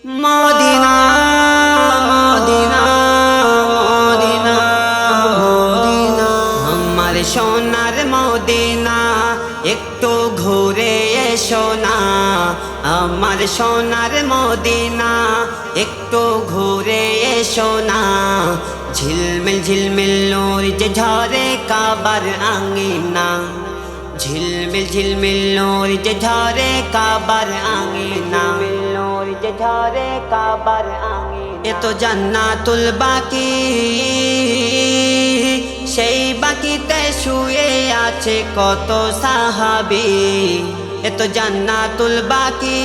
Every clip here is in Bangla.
মদিনা মদিনা মদিনা মদিনা আমার সোনার মদিনা একটু ঘুরে এসো না আমার সোনার মদিনা একটু ঘুরে এসো না ঝিলমিল ঝিলমিল নূর যে ঝরে কাবার আঙিনা ঝিলমিল ঝিলমিল নূর যে ঝরে কাবার আঙিনা নূর যে ঝরে কাবার আঙিনা এ তো জান্নাতুল বাকি সেই বাকিতে শুয়ে আছে কত সাহাবী এ তো জান্নাতুল বাকি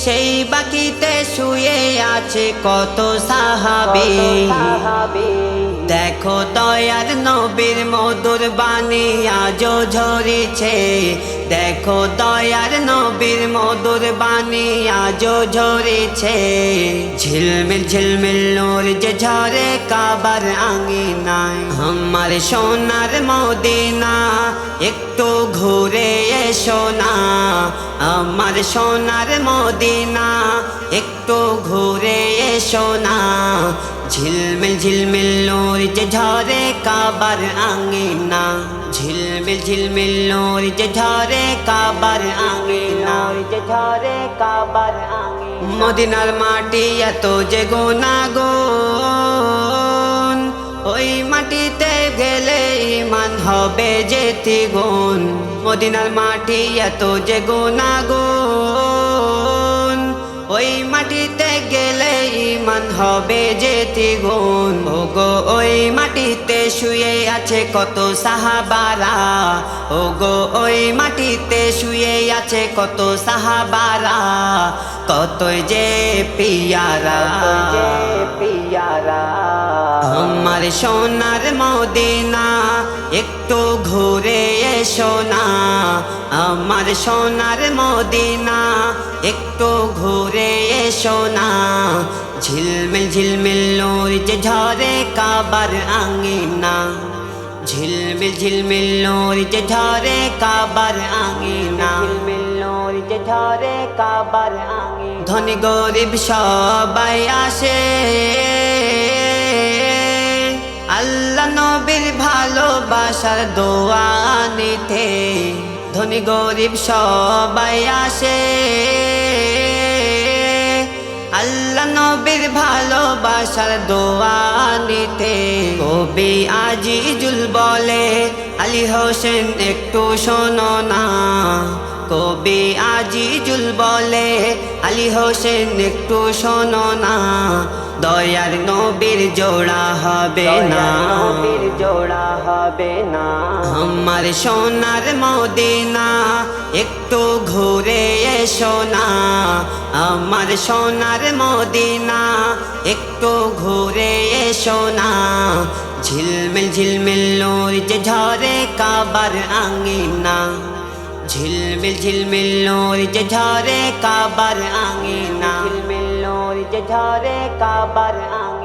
সেই বাকিতে শুয়ে আছে কত সাহাবী দেখো দয়ার নবীর মধুর বাণী আজও ঝরেছে দেখো দয়ার নবীর মধুর বাণী আজও ঝরেছে ঝিলমিল ঝিলমিল নূর যে ঝরে কাবার আঙিনায় আমার সোনার মদিনা একটু ঘুরে এসো না আমার সোনার মদিনা একটু ঘুরে এসো না ঝিলমিল ঝিলমিল নূর যে ঝরে কাবার আঙিনা ঝিলমিল ঝিলমিল নূর যে ঝরে কাবার আঙিনা যে ঝরে কাবার আঙিনা মদিনার মাটি এত যে গুনাগুন ওই মাটিতে গেলে ঈমান হবে যে দ্বিগুণ মদিনার মাটি এত যে গুনাগুন ওই মাটিতে গেলে ঈমান হবে যে দ্বিগুণ ওগো ওই মাটিতে শুয়ে আছে কত সাহাবারা ওগো ওই মাটিতে শুয়ে আছে কত সাহাবারা কতই যে পিয়ারা আমার সোনার মদিনা একটু ঘুরে এসো না আমার সোনার মদিনা একটু ঘুরে এসো না ঝিলমিল ঝিলমিল নূর যে ঝরে কাবার আঙিনা ঝিলমিল ঝিলমিল নূর যে ঝরে কাবার আঙিনা ঝিলমিল নূর যে ঝরে কাবার আঙিনা ধনী গরিব সবাই আসে আল্লাহ নবীর ভালোবাসার দোয়া নিতে ধনী গরিব সবাই আসে আল্লাহ নবীর ভালোবাসার দোয়া নিতে কবি আজিজুল বলে আলী হোসেন একটু শোনো না কবি আজিজুল বলে আলী হোসেন একটু শোনো না দয়ার নবীর জোড়া হবে না জোড়া হবে না আমার সোনার মদিনা একটু ঘুরে এসো না আমার সোনার মদিনা একটু ঘুরে এসো না ঝিলমিল ঝিলমিল নূর যে ঝরে কাবার আঙিনা ঝিলমিল ঝিলমিল নূর যে ঝরে কাবার আঙিনা ঝিলমিল নূর যে ঝরে কাবার আঙিনা